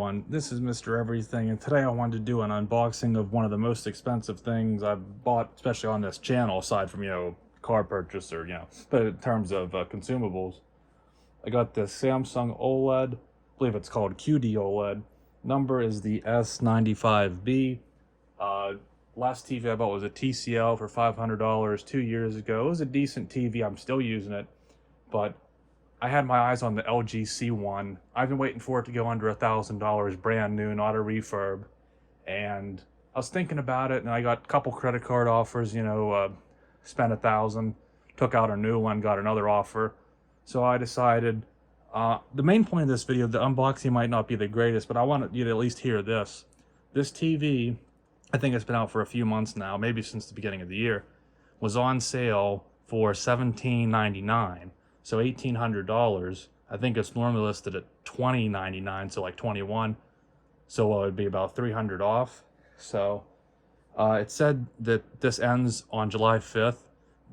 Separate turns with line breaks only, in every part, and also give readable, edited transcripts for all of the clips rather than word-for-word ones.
everyone? This is Mr. Everything, and today I wanted to do an unboxing of one of the most expensive things I've bought, especially on this channel, aside from, car purchase or, but in terms of consumables. I got this Samsung OLED, I believe it's called QD-OLED. Number is the S95B. Last TV I bought was a TCL for $500 2 years ago. It was a decent TV, I'm still using it, but I had my eyes on the LG C1. I've been waiting for it to go under $1,000, brand new, not a refurb. And I was thinking about it, and I got a couple credit card offers, spent $1,000, took out a new one, got another offer. So I decided, the main point of this video, the unboxing might not be the greatest, but I want you to at least hear this. This TV, I think it's been out for a few months now, maybe since the beginning of the year, was on sale for $17.99. So $1,800. I think it's normally listed at $20.99, so like 21. So it would be about 300 off. So it said that this ends on July 5th,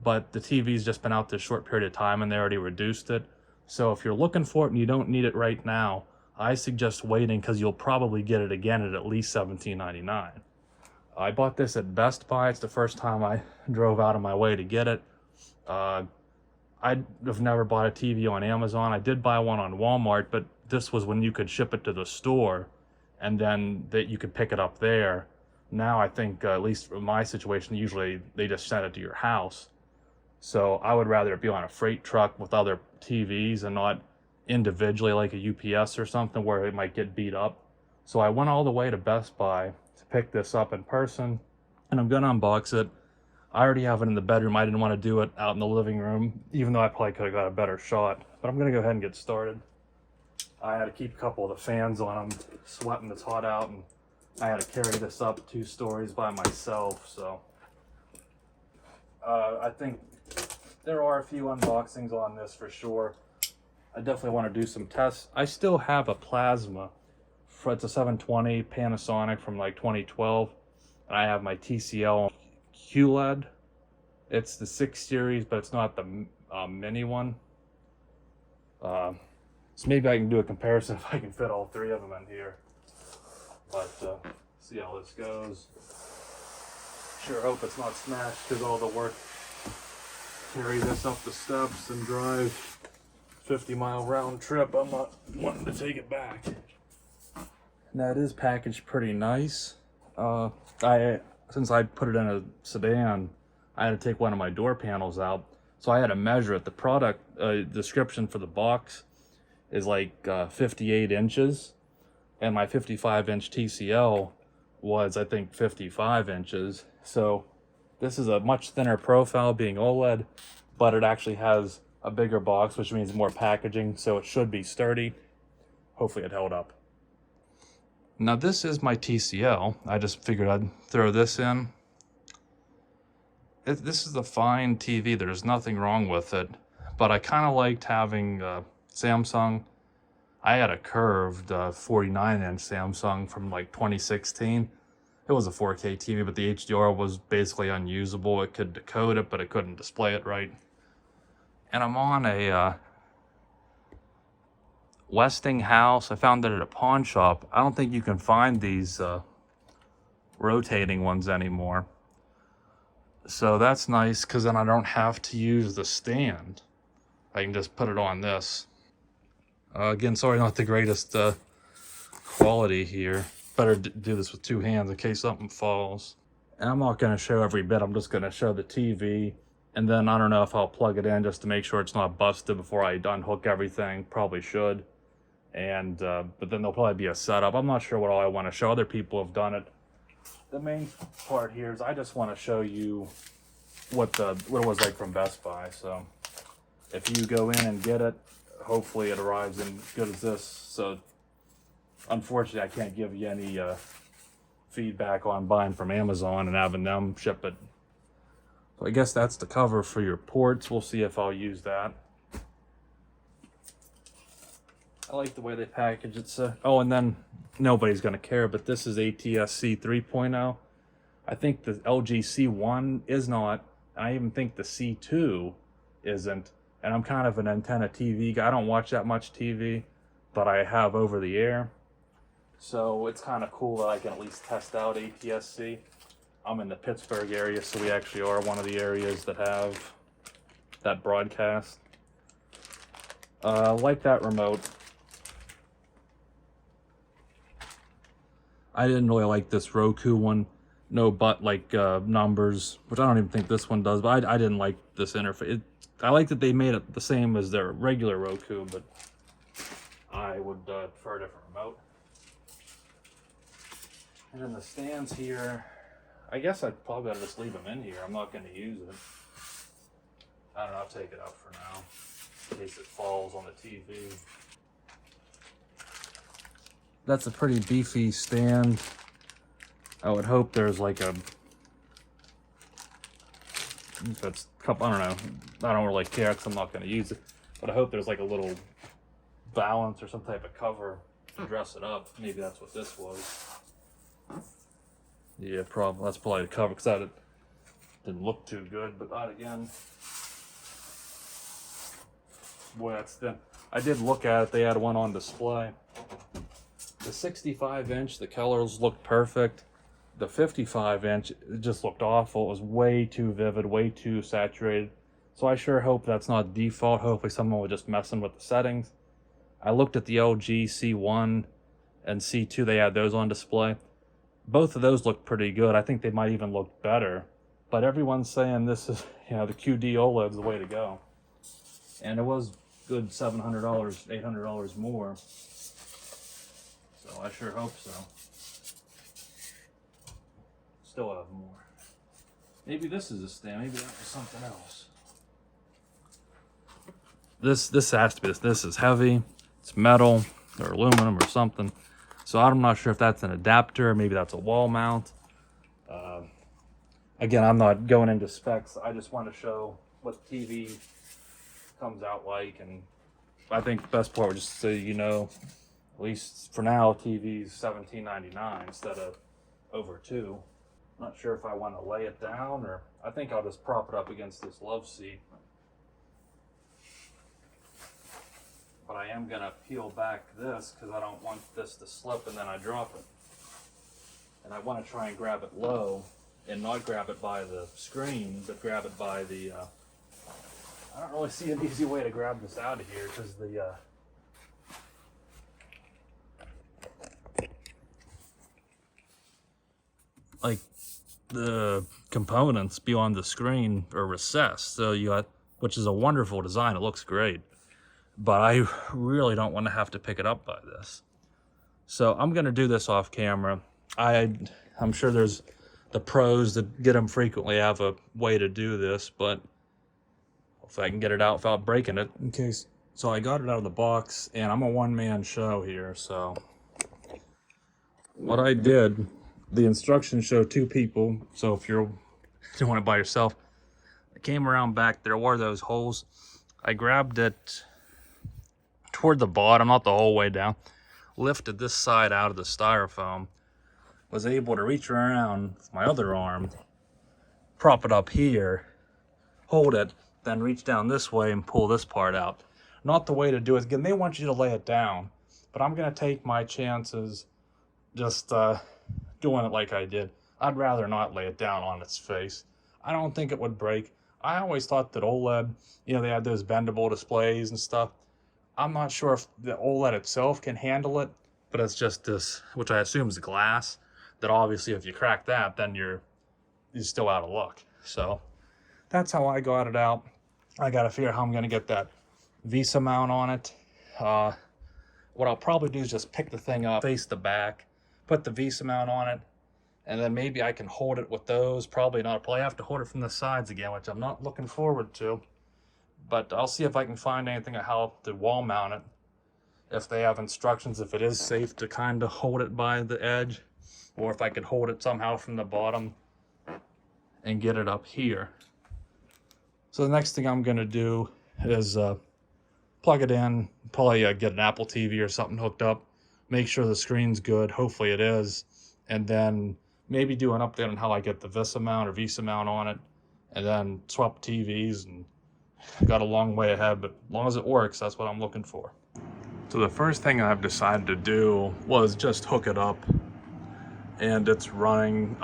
but the TV's just been out this short period of time and they already reduced it. So if you're looking for it and you don't need it right now, I suggest waiting because you'll probably get it again at least $17.99. I bought this at Best Buy. It's the first time I drove out of my way to get it. I've never bought a TV on Amazon. I did buy one on Walmart, but this was when you could ship it to the store and then that you could pick it up there. Now I think, at least in my situation, usually they just send it to your house. So I would rather it be on a freight truck with other TVs and not individually like a UPS or something where it might get beat up. So I went all the way to Best Buy to pick this up in person, and I'm gonna unbox it. I already have it in the bedroom. I didn't want to do it out in the living room, even though I probably could have got a better shot. But I'm going to go ahead and get started. I had to keep a couple of the fans on. I'm sweating, it's hot out, and I had to carry this up 2 stories by myself. So I think there are a few unboxings on this for sure. I definitely want to do some tests. I still have a plasma. It's a 720 Panasonic from like 2012. And I have my TCL QLED. It's the 6 series, but it's not the mini one. So maybe I can do a comparison if I can fit all 3 of them in here. But see how this goes. Sure hope it's not smashed because all the work. Carry this up the steps and drive 50-mile round trip. I'm not wanting to take it back. Now it is packaged pretty nice. Since I put it in a sedan, I had to take one of my door panels out. So I had to measure it. The product description for the box is like 58 inches. And my 55-inch TCL was, I think, 55 inches. So this is a much thinner profile being OLED, but it actually has a bigger box, which means more packaging. So it should be sturdy. Hopefully it held up. Now this is my TCL. I just figured I'd throw this in. This is a fine TV. There's nothing wrong with it. But I kind of liked having Samsung. I had a curved 49-inch Samsung from like 2016. It was a 4K TV, but the HDR was basically unusable. It could decode it, but it couldn't display it right. And I'm on a Westinghouse. I found it at a pawn shop. I don't think you can find these rotating ones anymore. So that's nice because then I don't have to use the stand. I can just put it on this. Again, sorry, not the greatest quality here. Better do this with 2 hands in case something falls. And I'm not going to show every bit. I'm just going to show the TV. And then I don't know if I'll plug it in just to make sure it's not busted before I unhook everything. Probably should. And but then there'll probably be a setup. I'm not sure what all I want to show. Other people have done it. The main part here is I just want to show you what it was like from Best Buy. So if you go in and get it, hopefully it arrives in good as this. So unfortunately I can't give you any feedback on buying from Amazon and having them ship it. So I guess that's the cover for your ports. We'll see if I'll use that. I like the way they package it. Oh, and then nobody's going to care, but this is ATSC 3.0. I think the LG C1 is not, and I even think the C2 isn't. And I'm kind of an antenna TV guy. I don't watch that much TV, but I have over the air. So it's kind of cool that I can at least test out APS-C. I'm in the Pittsburgh area, so we actually are one of the areas that have that broadcast. Like that remote. I didn't really like this Roku one. No numbers, which I don't even think this one does, but I didn't like this interface. I like that they made it the same as their regular Roku, but I would prefer a different remote. And then the stands here, I guess I'd probably better just leave them in here. I'm not going to use it. I don't know, I'll take it out for now, in case it falls on the TV. That's a pretty beefy stand. I would hope there's like a, if it's a couple, I don't know. I don't really care because I'm not going to use it. But I hope there's like a little balance or some type of cover to dress it up. Maybe that's what this was. Yeah, probably. That's probably the cover because that didn't look too good. But that again, boy, that's thin. I did look at it. They had one on display. The 65-inch, the colors looked perfect. The 55-inch, it just looked awful. It was way too vivid, way too saturated. So I sure hope that's not default. Hopefully someone was just messing with the settings. I looked at the LG C1 and C2. They had those on display. Both of those look pretty good. I think they might even look better. But everyone's saying this is, the QD-OLED is the way to go. And it was good $700, $800 more. So I sure hope so. Still have more. Maybe this is a stand. Maybe that was something else. This has to be this. This is heavy. It's metal or aluminum or something. So I'm not sure if that's an adapter. Maybe that's a wall mount. Again, I'm not going into specs. I just want to show what the TV comes out like. And I think the best part was just so at least for now, TV's $17.99 instead of over $2. Not sure if I want to lay it down or I think I'll just prop it up against this love seat. But I am going to peel back this because I don't want this to slip and then I drop it. And I want to try and grab it low and not grab it by the screen, but grab it by the, I don't really see an easy way to grab this out of here because the, like the components beyond the screen are recessed. So you got, which is a wonderful design. It looks great. But I really don't want to have to pick it up by this. So I'm going to do this off camera. I'm sure there's the pros that get them frequently have a way to do this, but if I can get it out without breaking it in case. So I got it out of the box and I'm a one-man show here. So what I did, the instructions show 2 people. So if you're doing it by yourself, I came around back, there were those holes. I grabbed it toward the bottom, not the whole way down, lifted this side out of the styrofoam, was able to reach around with my other arm, prop it up here, hold it, then reach down this way and pull this part out. Not the way to do it. Again, they want you to lay it down, but I'm going to take my chances just doing it like I did. I'd rather not lay it down on its face. I don't think it would break. I always thought that OLED, they had those bendable displays and stuff. I'm not sure if the OLED itself can handle it, but it's just this, which I assume is glass, that obviously if you crack that, then you're still out of luck. So that's how I got it out. I got to figure out how I'm going to get that VESA mount on it. What I'll probably do is just pick the thing up, face the back, put the VESA mount on it, and then maybe I can hold it with those. Probably not. I'll probably have to hold it from the sides again, which I'm not looking forward to. But I'll see if I can find anything on how to wall mount it. If they have instructions, if it is safe to kind of hold it by the edge, or if I could hold it somehow from the bottom and get it up here. So the next thing I'm going to do is plug it in, probably get an Apple TV or something hooked up, make sure the screen's good, hopefully it is, and then maybe do an update on how I get the VESA mount on it, and then swap TVs. And got a long way ahead, but as long as it works, that's what I'm looking for. So the first thing I've decided to do was just hook it up, and it's running.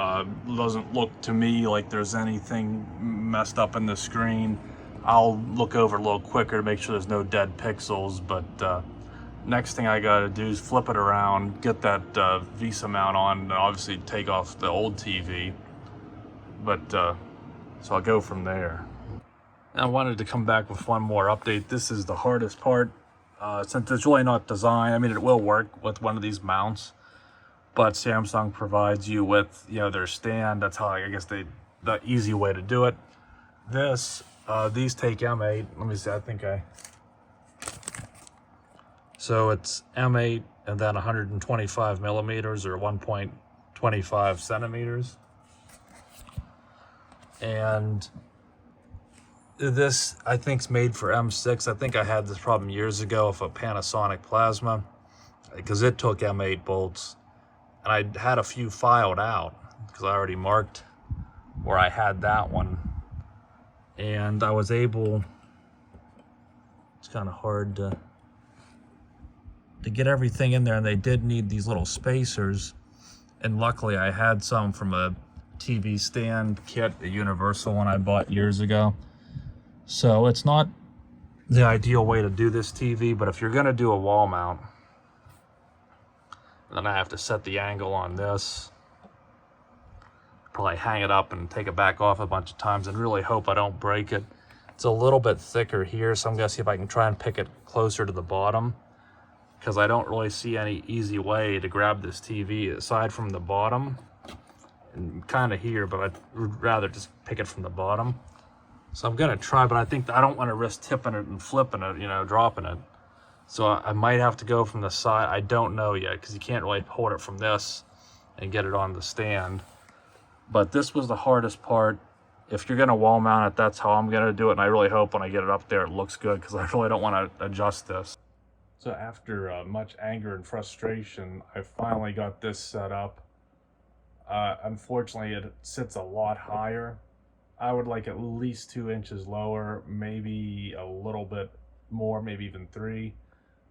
Doesn't look to me like there's anything messed up in the screen. I'll look over a little quicker to make sure there's no dead pixels, but next thing I gotta do is flip it around, get that VESA mount on, and obviously take off the old TV. But so I'll go from there. I wanted to come back with one more update. This is the hardest part, since it's really not designed. I mean, it will work with one of these mounts, but Samsung provides you with, you know, their stand. That's how I guess the easy way to do it. These take M8. Let me see. So it's M8 and then 125 millimeters or 1.25 centimeters. And this, I think, is made for M6. I think I had this problem years ago with a Panasonic plasma because it took M8 bolts. And I had a few filed out because I already marked where I had that one. And I was able, it's kind of hard to get everything in there, and they did need these little spacers. And luckily I had some from a TV stand kit, a universal one I bought years ago. So it's not the ideal way to do this TV, but if you're gonna do a wall mount, then I have to set the angle on this, probably hang it up and take it back off a bunch of times and really hope I don't break it. It's a little bit thicker here, so I'm gonna see if I can try and pick it closer to the bottom, because I don't really see any easy way to grab this TV aside from the bottom and kind of here, but I'd rather just pick it from the bottom. So I'm gonna try, but I don't want to risk tipping it and flipping it, you know, dropping it. So I might have to go from the side. I don't know yet, because you can't really hold it from this and get it on the stand. But this was the hardest part. If you're gonna wall mount it, that's how I'm gonna do it. And I really hope when I get it up there, it looks good, because I really don't want to adjust this. So after much anger and frustration, I finally got this set up. Unfortunately, it sits a lot higher. I would like at least 2 inches lower, maybe a little bit more, maybe even 3.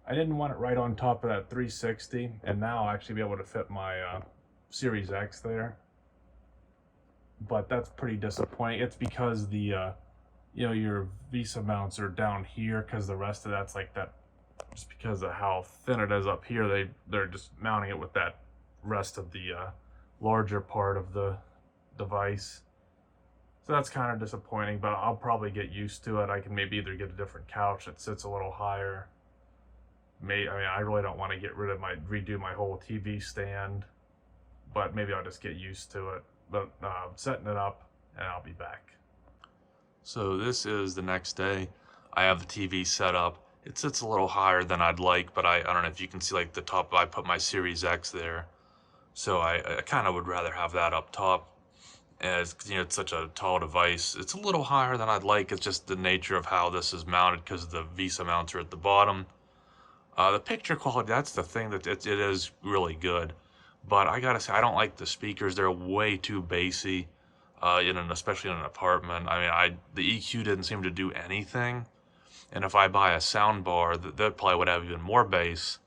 I didn't want it right on top of that 360, and now I'll actually be able to fit my Series X there. But that's pretty disappointing. It's because the you know, your VESA mounts are down here, because the rest of that's like that. Just because of how thin it is up here, they're just mounting it with that rest of the larger part of the device. So that's kind of disappointing, but I'll probably get used to it. I can maybe either get a different couch that sits a little higher. I mean, I really don't want to redo my whole TV stand, but maybe I'll just get used to it. But setting it up, and I'll be back. So this is the next day. I have the TV set up. It sits a little higher than I'd like, but I don't know if you can see like the top. I put my Series X there, so I kind of would rather have that up top. As you know, it's such a tall device. It's a little higher than I'd like. It's just the nature of how this is mounted, because the VESA mounts are at the bottom. The picture quality, that's the thing, that it is really good. But I gotta say, I don't like the speakers. They're way too bassy, especially in an apartment. I mean, the EQ didn't seem to do anything. And if I buy a sound bar, that probably would have even more bass.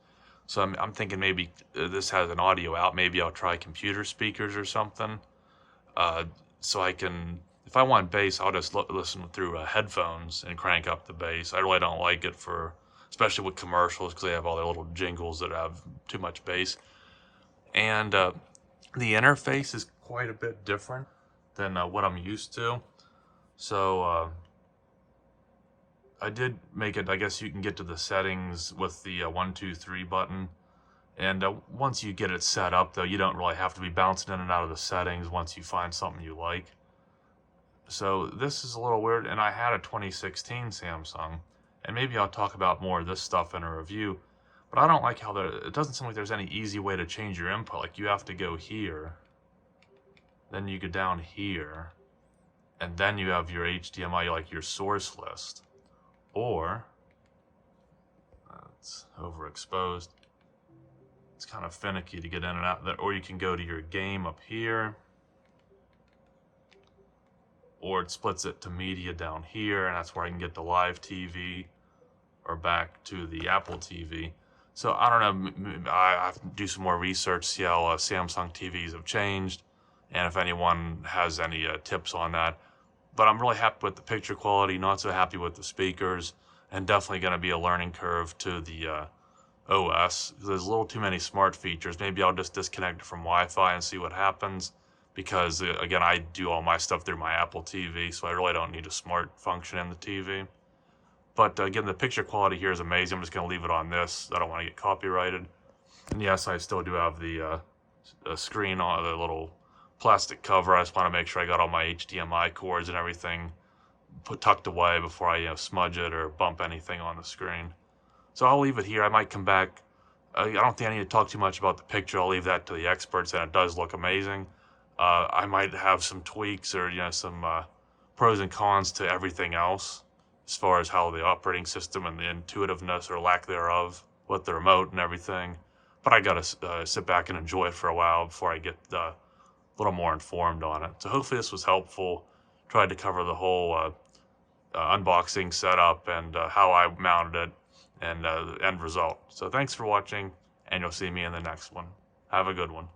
So I'm thinking maybe this has an audio out. Maybe I'll try computer speakers or something. So I can, if I want bass, I'll just listen through headphones and crank up the bass. I really don't like it especially with commercials, because they have all their little jingles that have too much bass. And the interface is quite a bit different than what I'm used to. So I did make it, I guess you can get to the settings with the 1, 2, 3 button. And once you get it set up, though, you don't really have to be bouncing in and out of the settings once you find something you like. So this is a little weird, and I had a 2016 Samsung, and maybe I'll talk about more of this stuff in a review, but I don't like how it doesn't seem like there's any easy way to change your input. Like, you have to go here, then you go down here, and then you have your HDMI, like your source list. Or, it's overexposed. It's kind of finicky to get in and out of that. Or you can go to your game up here. Or it splits it to media down here, and that's where I can get the live TV or back to the Apple TV.
So I don't know, I have to do some more research, see how Samsung TVs have changed, and if anyone has any tips on that. But I'm really happy with the picture quality, not so happy with the speakers, and definitely going to be a learning curve to the OS. There's a little too many smart features. Maybe I'll just disconnect it from Wi-Fi and see what happens, because again, I do all my stuff through my Apple TV, so I really don't need a smart function in the TV. But again, the picture quality here is amazing. I'm just going to leave it on this. I don't want to get copyrighted. And yes, I still do have the screen on the little plastic cover. I just want to make sure I got all my HDMI cords and everything tucked away before I smudge it or bump anything on the screen. So I'll leave it here. I might come back. I don't think I need to talk too much about the picture. I'll leave that to the experts, and it does look amazing. I might have some tweaks or some pros and cons to everything else, as far as how the operating system and the intuitiveness or lack thereof with the remote and everything. But I gotta sit back and enjoy it for a while before I get a little more informed on it. So hopefully this was helpful. Tried to cover the whole unboxing setup and how I mounted it and the end result. So thanks for watching, and you'll see me in the next one. Have a good one.